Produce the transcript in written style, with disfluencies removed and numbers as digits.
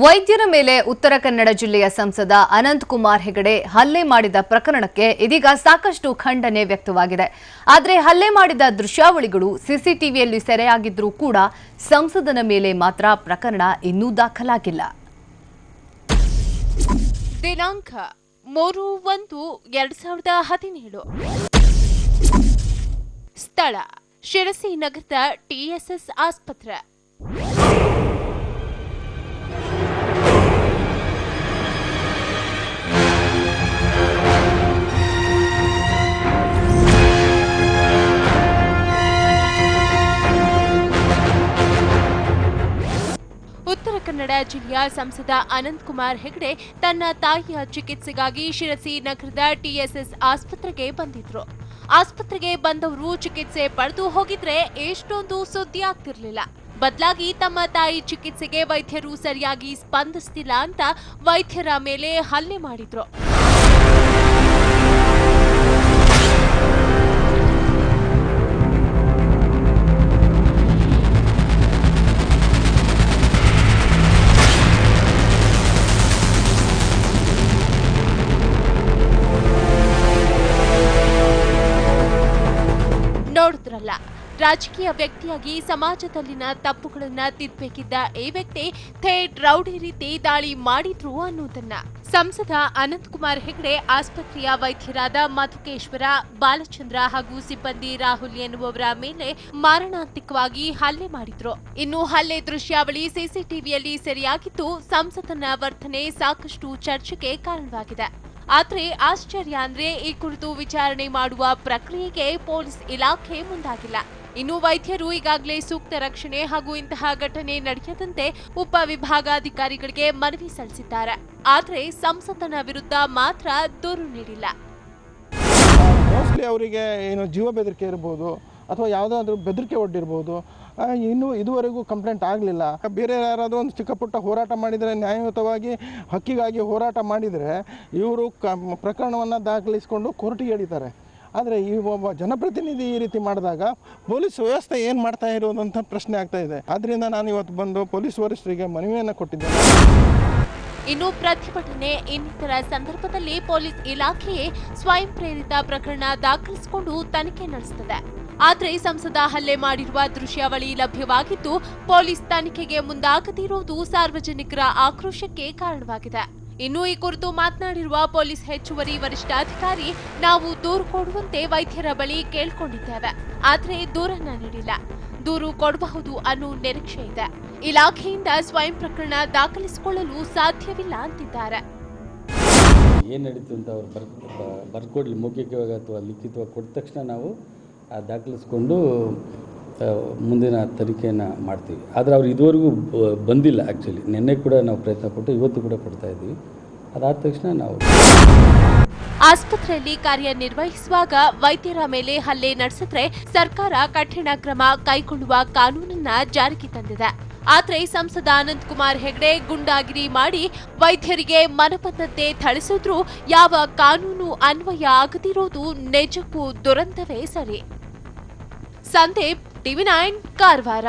ವೈದ್ಯರ ಮೇಲೆ ಉತ್ತರ ಕನ್ನಡ ಜಿಲ್ಲೆಯ ಸಂಸದ ಅನಂತ್ ಕುಮಾರ್ ಹೆಗಡೆ ಹಲ್ಲೆ ಮಾಡಿದ ಪ್ರಕರಣಕ್ಕೆ ಇದೀಗ ಸಾಕಷ್ಟು ಖಂಡನೆ ವ್ಯಕ್ತವಾಗಿದೆ. ಆದರೆ ಹಲ್ಲೆ ಮಾಡಿದ ದೃಶ್ಯಾವಳಿಗಳು ಸಿಸಿಟಿವಿಯಲ್ಲಿ ಸೆರೆಯಾಗಿದ್ರೂ ಕೂಡ ಸಂಸದನ ಮೇಲೆ ಮಾತ್ರ ಪ್ರಕರಣ ಇನ್ನೂ ದಾಖಲಾಗಿಲ್ಲ. ದಿನಾಂಕ 3/1/2017 ಸ್ಥಳ ಶಿರಸಿ ನಗರದ ಟಿಎಸ್ಎಸ್ ಆಸ್ಪತ್ರೆ. ಉತ್ತರ ಕನ್ನಡ ಜಿಲ್ಲೆಯ ಸಂಸದ ಅನಂತ್ ಕುಮಾರ್ ಹೆಗಡೆ ತನ್ನ ತಾಯಿಯ ಚಿಕಿತ್ಸೆಗಾಗಿ ಶಿರಸಿ ನಗರದ ಟಿಎಸ್ಎಸ್ ಆಸ್ಪತ್ರೆಗೆ ಬಂದಿದ್ರು. ಆಸ್ಪತ್ರೆಗೆ ಬಂದವರು ಚಿಕಿತ್ಸೆ ಪಡೆದು ಹೋಗಿದ್ರೆ ಎಷ್ಟೊಂದು ಸುದ್ದಿ ಆಗ್ತಿರ್ಲಿಲ್ಲ. ಬದಲಾಗಿ ತಮ್ಮ ತಾಯಿ ಚಿಕಿತ್ಸೆಗೆ ವೈದ್ಯರು ಸರಿಯಾಗಿ ಸ್ಪಂದಿಸ್ತಿಲ್ಲ ಅಂತ ವೈದ್ಯರ ಮೇಲೆ ಹಲ್ಲೆ ಮಾಡಿದ್ರು. ನೋಡಿದ್ರಲ್ಲ, ರಾಜಕೀಯ ವ್ಯಕ್ತಿಯಾಗಿ ಸಮಾಜದಲ್ಲಿನ ತಪ್ಪುಗಳನ್ನ ತಿದ್ದಬೇಕಿದ್ದ ಈ ವ್ಯಕ್ತಿ ಥೇಟ್ ರೌಡಿ ರೀತಿ ದಾಳಿ ಮಾಡಿದ್ರು ಅನ್ನೋದನ್ನ. ಸಂಸದ ಅನಂತ್ ಕುಮಾರ್ ಹೆಗಡೆ ಆಸ್ಪತ್ರೆಯ ವೈದ್ಯರಾದ ಮಧುಕೇಶ್ವರ, ಬಾಲಚಂದ್ರ ಹಾಗೂ ಸಿಬ್ಬಂದಿ ರಾಹುಲ್ ಎನ್ನುವವರ ಮೇಲೆ ಮಾರಣಾಂತಿಕವಾಗಿ ಹಲ್ಲೆ ಮಾಡಿದ್ರು. ಇನ್ನು ಹಲ್ಲೆ ದೃಶ್ಯಾವಳಿ ಸಿಸಿಟಿವಿಯಲ್ಲಿ ಸೆರೆಯಾಗಿದ್ದು ಸಂಸದನ ವರ್ತನೆ ಸಾಕಷ್ಟು ಚರ್ಚೆಗೆ ಕಾರಣವಾಗಿದೆ. ಆದರೆ ಆಶ್ಚರ್ಯ ಅಂದ್ರೆ ಈ ಕುರಿತು ವಿಚಾರಣೆ ಮಾಡುವ ಪ್ರಕ್ರಿಯೆಗೆ ಪೊಲೀಸ್ ಇಲಾಖೆ ಮುಂದಾಗಿಲ್ಲ. ಇನ್ನು ವೈದ್ಯರು ಈಗಾಗಲೇ ಸೂಕ್ತ ರಕ್ಷಣೆ ಹಾಗೂ ಇಂತಹ ಘಟನೆ ನಡೆಯದಂತೆ ಉಪವಿಭಾಗಾಧಿಕಾರಿಗಳಿಗೆ ಮನವಿ ಸಲ್ಲಿಸಿದ್ದಾರೆ. ಆದರೆ ಸಂಸದನ ವಿರುದ್ಧ ಮಾತ್ರ ದೂರು ನೀಡಿಲ್ಲ. ಮೋಸ್ಟ್ಲಿ ಅವರಿಗೆ ಏನು ಜೀವ ಬೆದರಿಕೆ ಇರಬಹುದು ಅಥವಾ ಯಾವುದಾದ್ರೂ ಬೆದರಿಕೆ ಒಡ್ಡಿರ್ಬೋದು. ಇನ್ನೂ ಇದುವರೆಗೂ ಕಂಪ್ಲೇಂಟ್ ಆಗಲಿಲ್ಲ. ಬೇರೆ ಯಾರಾದರೂ ಒಂದು ಚಿಕ್ಕ ಪುಟ್ಟ ಹೋರಾಟ ಮಾಡಿದರೆ, ನ್ಯಾಯಯುತವಾಗಿ ಹಕ್ಕಿಗಾಗಿ ಹೋರಾಟ ಮಾಡಿದರೆ ಇವರು ಪ್ರಕರಣವನ್ನು ದಾಖಲಿಸಿಕೊಂಡು ಕೋರ್ಟಿಗೆ ಎಳಿತಾರೆ. ಆದರೆ ಈ ಒಬ್ಬ ಜನಪ್ರತಿನಿಧಿ ಈ ರೀತಿ ಮಾಡಿದಾಗ ಪೊಲೀಸ್ ವ್ಯವಸ್ಥೆ ಏನು ಮಾಡ್ತಾ ಇರೋದಂಥ ಪ್ರಶ್ನೆ ಆಗ್ತಾ ಇದೆ. ಆದ್ದರಿಂದ ನಾನು ಇವತ್ತು ಬಂದು ಪೊಲೀಸ್ ವರಿಷ್ಠರಿಗೆ ಮನವಿಯನ್ನು ಕೊಟ್ಟಿದ್ದೇನೆ. ಇನ್ನು ಪ್ರತಿಭಟನೆ ಇನ್ನಿತರ ಸಂದರ್ಭದಲ್ಲಿ ಪೊಲೀಸ್ ಇಲಾಖೆಯೇ ಸ್ವಯಂ ಪ್ರೇರಿತ ಪ್ರಕರಣ ದಾಖಲಿಸಿಕೊಂಡು ತನಿಖೆ ನಡೆಸುತ್ತದೆ. ಆದರೆ ಸಂಸದ ಹಲ್ಲೆ ಮಾಡಿರುವ ದೃಶ್ಯಾವಳಿ ಲಭ್ಯವಾಗಿದ್ದು ಪೊಲೀಸ್ ತನಿಖೆಗೆ ಮುಂದಾಗದಿರುವುದು ಸಾರ್ವಜನಿಕರ ಆಕ್ರೋಶಕ್ಕೆ ಕಾರಣವಾಗಿದೆ. ಇನ್ನು ಈ ಕುರಿತು ಮಾತನಾಡಿರುವ ಪೊಲೀಸ್ ಹೆಚ್ಚುವರಿ ವರಿಷ್ಠಾಧಿಕಾರಿ, ನಾವು ದೂರು ಕೊಡುವಂತೆ ವೈದ್ಯರ ಬಳಿ ಕೇಳಿಕೊಂಡಿದ್ದೇವೆ, ಆದರೆ ದೂರನ್ನ ನೀಡಿಲ್ಲ. ದೂರು ಕೊಡಬಹುದು ಅನ್ನೋ ನಿರೀಕ್ಷೆ ಇದೆ. ಇಲಾಖೆಯಿಂದ ಸ್ವಯಂ ಪ್ರಕರಣ ದಾಖಲಿಸಿಕೊಳ್ಳಲು ಸಾಧ್ಯವಿಲ್ಲ ಅಂತಿದ್ದಾರೆ. ಏನು ನಡೀತು ಅಂತ ಅವ್ರು ಬರ್ಕೊಡ್ಲಿ, ಮೌಖಿಕವಾಗಿ ಅಥವಾ ಲಿಖಿತವಾಗಿ ಕೊಟ್ಟ ತಕ್ಷಣ ನಾವು ದಾಖಲಿಸ್ಕೊಂಡು ಮುಂದಿನ ತನಿಖೆಯನ್ನು ಮಾಡ್ತೀವಿ. ಆದರೆ ಅವ್ರು ಇದುವರೆಗೂ ಬಂದಿಲ್ಲ. ಆ್ಯಕ್ಚುಲಿ ನಿನ್ನೆ ಕೂಡ ನಾವು ಪ್ರಯತ್ನ ಪಟ್ಟು ಇವತ್ತು ಕೂಡ ಪಡ್ತಾ ಇದ್ದೀವಿ. ಅದಾದ ತಕ್ಷಣ ನಾವು ಆಸ್ಪತ್ರೆಯಲ್ಲಿ ಕಾರ್ಯನಿರ್ವಹಿಸುವಾಗ ವೈದ್ಯರ ಮೇಲೆ ಹಲ್ಲೆ ನಡೆಸಿದ್ರೆ ಸರ್ಕಾರ ಕಠಿಣ ಕ್ರಮ ಕೈಗೊಳ್ಳುವ ಕಾನೂನನ್ನ ಜಾರಿಗೆ ತಂದಿದೆ. ಆದರೆ ಸಂಸದ ಅನಂತ್ ಕುಮಾರ್ ಹೆಗಡೆ ಗುಂಡಾಗಿರಿ ಮಾಡಿ ವೈದ್ಯರಿಗೆ ಮನಬಂದಂತೆ ಥಳಿಸಿದ್ರು ಯಾವ ಕಾನೂನು ಅನ್ವಯ ಆಗದಿರೋದು ನಿಜಕ್ಕೂ ದುರಂತವೇ ಸರಿ. ಸಂದೀಪ್, ಟಿವಿ9 ಕಾರವಾರ.